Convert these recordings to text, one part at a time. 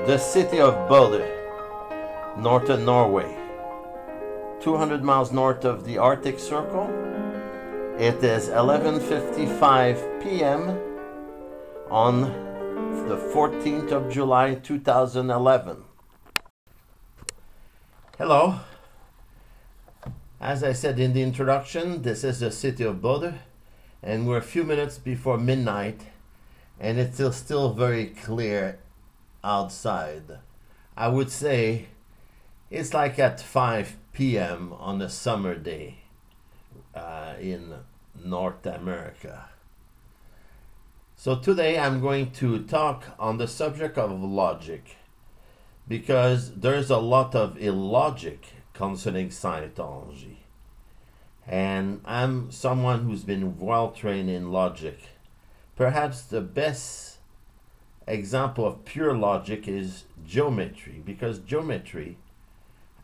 the city of Bodo, northern Norway, 200 miles north of the Arctic Circle. It is 11:55 p.m. on the 14th of July 2011. Hello. As I said in the introduction, this is the city of Bodo, and we're a few minutes before midnight, and it's still very clear outside. I would say it's like at 5 p.m. on a summer day in North America. So today I'm going to talk on the subject of logic, because there's a lot of illogic concerning Scientology. And I'm someone who's been well trained in logic. Perhaps the best example of pure logic is geometry, because geometry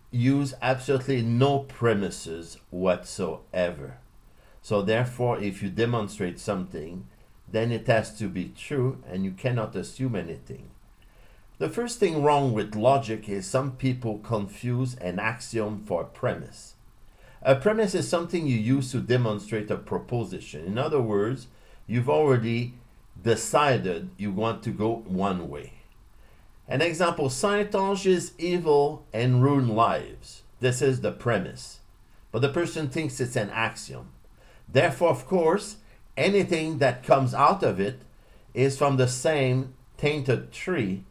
use absolutely no premises whatsoever. So therefore, if you demonstrate something, then it has to be true and you cannot assume anything. The first thing wrong with logic is some people confuse an axiom for a premise. A premise is something you use to demonstrate a proposition. In other words, you've already decided you want to go one way. An example, Scientology is evil and ruin lives. This is the premise. But the person thinks it's an axiom. Therefore, of course, anything that comes out of it is from the same tainted tree,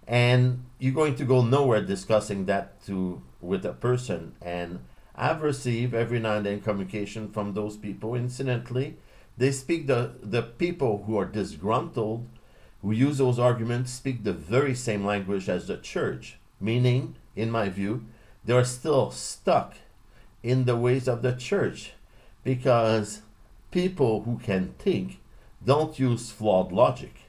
and you're going to go nowhere discussing that with a person. And I've received every now and then communication from those people. Incidentally, they speak the people who are disgruntled, who use those arguments, speak the very same language as the church, meaning, in my view, they're still stuck in the ways of the church, because people who can think don't use flawed logic.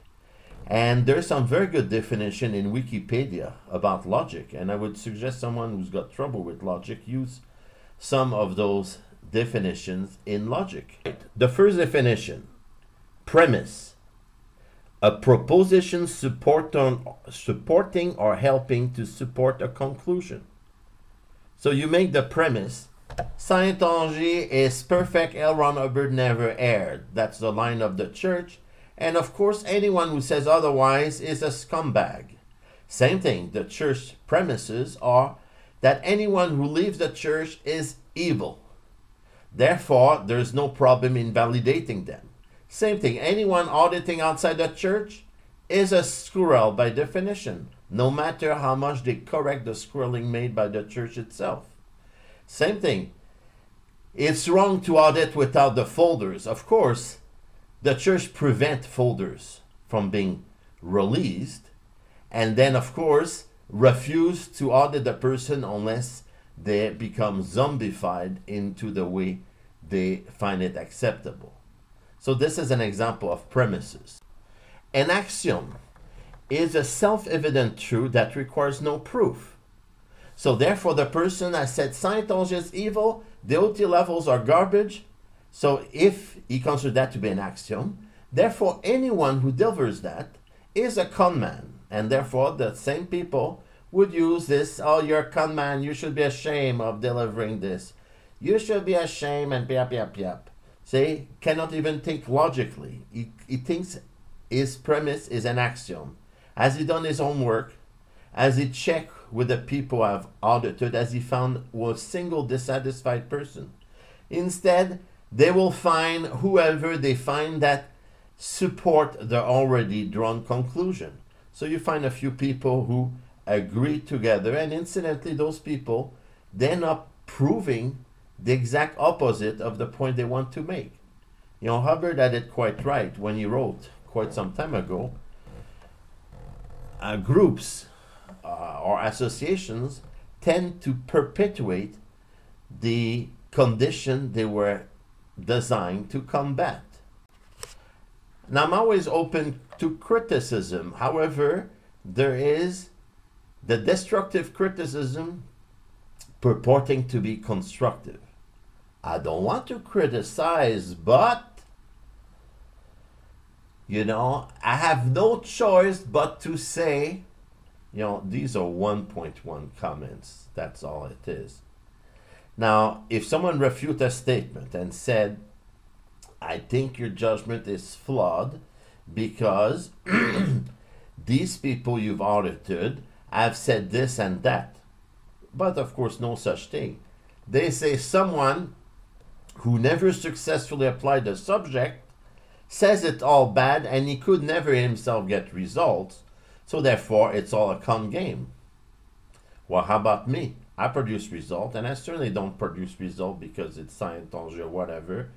And there's some very good definition in Wikipedia about logic, and I would suggest someone who's got trouble with logic use some of those definitions in logic. The first definition, premise, a proposition supporting or helping to support a conclusion. So you make the premise, Scientology is perfect, L. Ron Hubbard never erred. That's the line of the church. And of course, anyone who says otherwise is a scumbag. Same thing, the church premises are that anyone who leaves the church is evil. Therefore, there's no problem in validating them. Same thing, anyone auditing outside the church is a squirrel by definition, no matter how much they correct the squirreling made by the church itself. Same thing, it's wrong to audit without the folders. Of course, the church prevents folders from being released, and then of course refuse to audit the person unless they become zombified into the way they find it acceptable. So this is an example of premises. An axiom is a self-evident truth that requires no proof. So therefore, the person has said Scientology is evil, the OT levels are garbage. So if he considers that to be an axiom, therefore anyone who delivers that is a con man. And therefore the same people would use this, oh, you're a con man, you should be ashamed of delivering this. You should be ashamed, and yap. See, cannot even think logically. He thinks his premise is an axiom. Has he done his homework? Has he checked with the people I've audited? Has he found a single dissatisfied person? Instead, they will find whoever they find that support the already drawn conclusion. So you find a few people who agree together, and incidentally, those people, they end up proving the exact opposite of the point they want to make. You know, Hubbard had it quite right when he wrote quite some time ago, groups or associations tend to perpetuate the condition they were designed to combat. Now, I'm always open to criticism. However, there is the destructive criticism purporting to be constructive. I don't want to criticize, but you know, I have no choice but to say, You know, these are 1.1 comments. That's all it is. Now, if someone refutes a statement and said, I think your judgment is flawed because these people you've audited have said this and that. But of course, no such thing. They say someone who never successfully applied the subject says it all bad and he could never himself get results. So therefore, it's all a con game. Well, how about me? I produce result, and I certainly don't produce result because it's Scientology or whatever.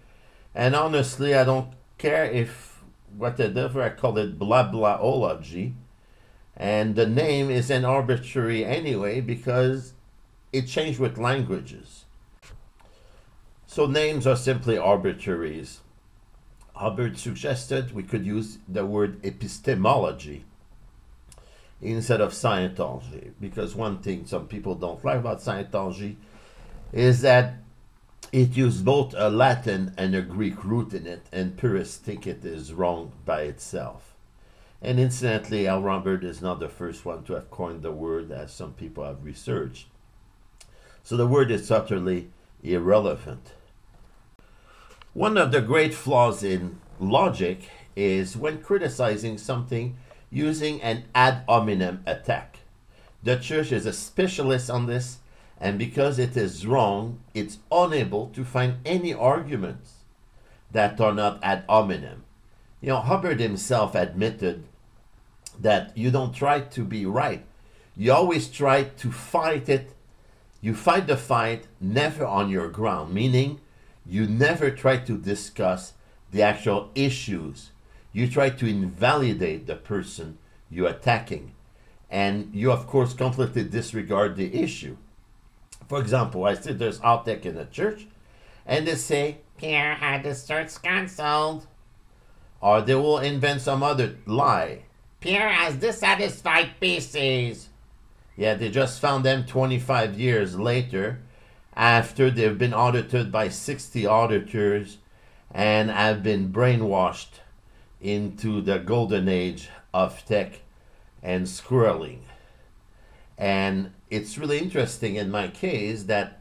And honestly, I don't care if whatever I call it blah blahology, and the name is an arbitrary anyway because it changed with languages. So names are simply arbitraries. Hubbard suggested we could use the word epistemology instead of Scientology, because one thing some people don't like about Scientology is that it used both a Latin and a Greek root in it, and purists think it is wrong by itself. And incidentally, L. Robert is not the first one to have coined the word, as some people have researched. So the word is utterly irrelevant. One of the great flaws in logic is when criticizing something using an ad hominem attack. The church is a specialist on this, and because it is wrong, it's unable to find any arguments that are not ad hominem. You know, Hubbard himself admitted that you don't try to be right. You always try to fight it. You fight the fight, never on your ground, meaning you never try to discuss the actual issues. You try to invalidate the person you're attacking. And you, of course, completely disregard the issue. For example, I see there's outtake in the church, and they say, Pierre had his church cancelled. Or they will invent some other lie. Pierre has dissatisfied pieces. Yeah, they just found them 25 years later, after they've been audited by 60 auditors and have been brainwashed into the golden age of tech and squirreling. And it's really interesting in my case that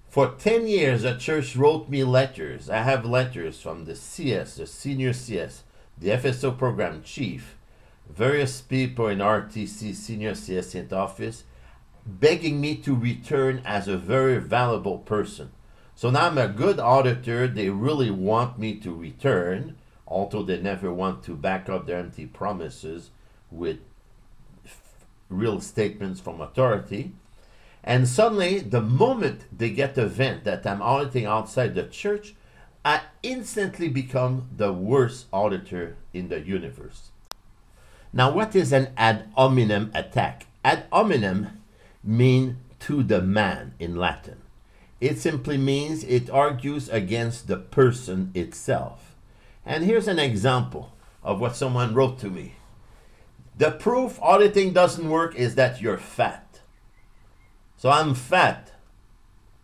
for 10 years the church wrote me letters. I have letters from the CS, the senior CS, the FSO program chief, various people in RTC senior CS in office, begging me to return as a very valuable person. So now I'm a good auditor. They really want me to return, although they never want to back up their empty promises with real statements from authority. And suddenly, the moment they get the vent that I'm auditing outside the church, I instantly become the worst auditor in the universe. Now, what is an ad hominem attack? Ad hominem means to the man in Latin. It simply means it argues against the person itself. And here's an example of what someone wrote to me. The proof auditing doesn't work is that you're fat. So I'm fat.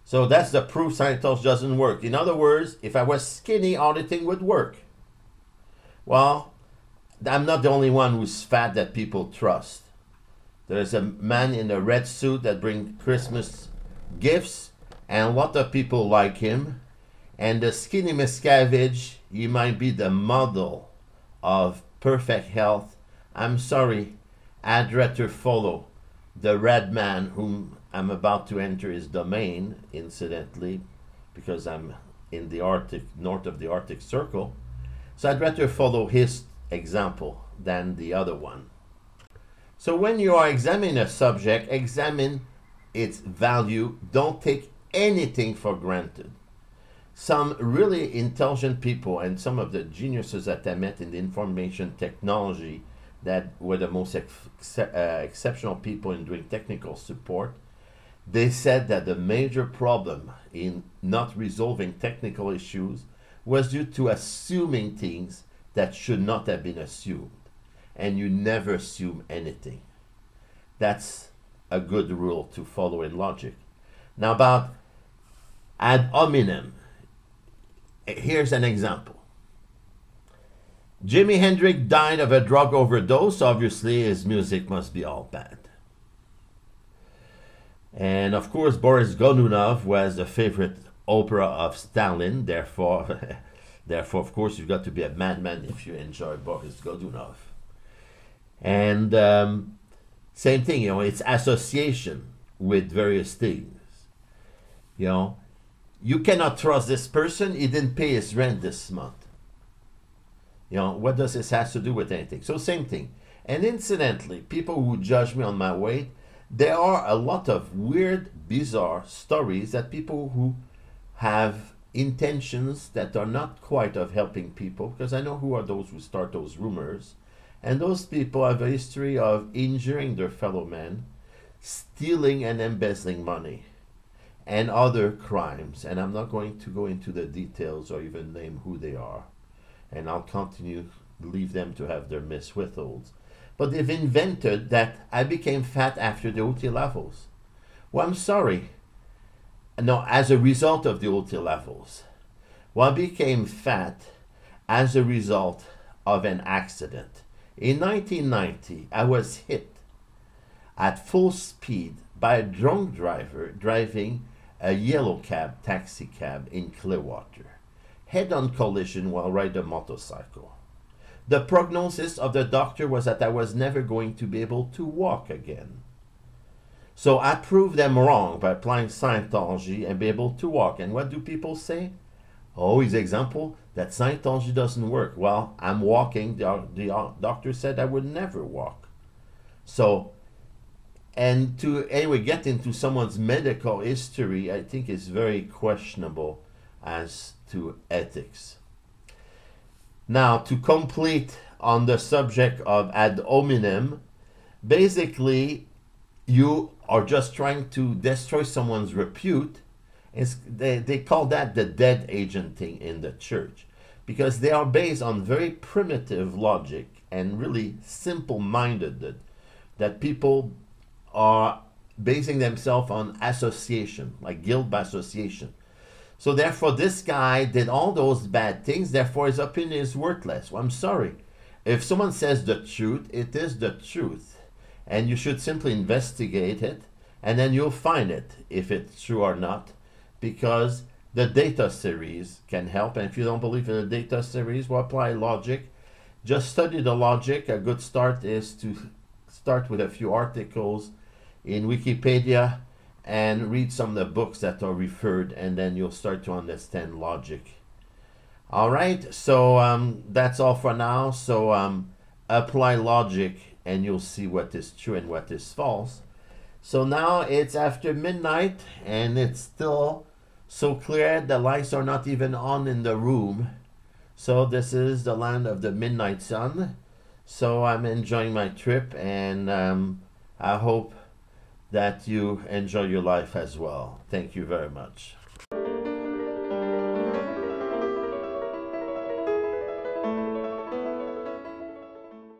So that's the proof Scientology doesn't work. In other words, if I was skinny, auditing would work. Well, I'm not the only one who's fat that people trust. There's a man in a red suit that brings Christmas gifts, and a lot of people like him. And the skinny Miscavige, he might be the model of perfect health. I'm sorry, I'd rather follow the red man whom I'm about to enter his domain, incidentally, because I'm in the Arctic, north of the Arctic Circle. So I'd rather follow his example than the other one. So when you are examining a subject, examine its value. Don't take anything for granted. Some really intelligent people and some of the geniuses that I met in the information technology that were the most exceptional people in doing technical support, they said that the major problem in not resolving technical issues was due to assuming things that should not have been assumed. And you never assume anything. That's a good rule to follow in logic. Now about ad hominem. Here's an example. Jimi Hendrix died of a drug overdose. Obviously, his music must be all bad. And of course, Boris Godunov was the favorite opera of Stalin. Therefore, of course, you've got to be a madman if you enjoy Boris Godunov. And same thing, it's association with various things. You cannot trust this person. He didn't pay his rent this month. What does this have to do with anything? So same thing. And incidentally, people who judge me on my weight, there are a lot of weird, bizarre stories that people who have intentions that are not quite of helping people, because I know who are those who start those rumors, and those people have a history of injuring their fellow men, stealing and embezzling money, and other crimes. And I'm not going to go into the details or even name who they are, and I'll continue to leave them to have their miswithholds. But they've invented that I became fat after the OT levels. Well, I'm sorry. No, as a result of the OT levels. Well, I became fat as a result of an accident. In 1990, I was hit at full speed by a drunk driver driving a yellow cab, taxi cab in Clearwater. Head-on collision while riding a motorcycle. The prognosis of the doctor was that I was never going to be able to walk again. So I proved them wrong by applying Scientology and be able to walk. And what do people say? Oh, his example, that Scientology doesn't work. Well, I'm walking. The doctor said I would never walk. So, and to anyway get into someone's medical history, I think is very questionable as to ethics. Now, to complete on the subject of ad hominem, basically, you are just trying to destroy someone's repute. They call that the dead agent thing in the church, because they are based on very primitive logic and really simple-minded, that people are basing themselves on association, like guilt by association. So therefore, this guy did all those bad things, therefore his opinion is worthless. Well, I'm sorry. If someone says the truth, it is the truth. And you should simply investigate it, and then you'll find it, if it's true or not, because the data series can help. And if you don't believe in the data series, well, apply logic. Just study the logic. A good start is to start with a few articles in Wikipedia, and read some of the books that are referred, and then you'll start to understand logic. All right, so that's all for now. So apply logic, and you'll see what is true and what is false. So now it's after midnight, and it's still so clear the lights are not even on in the room. So this is the land of the midnight sun. So I'm enjoying my trip, and I hope that you enjoy your life as well. Thank you very much.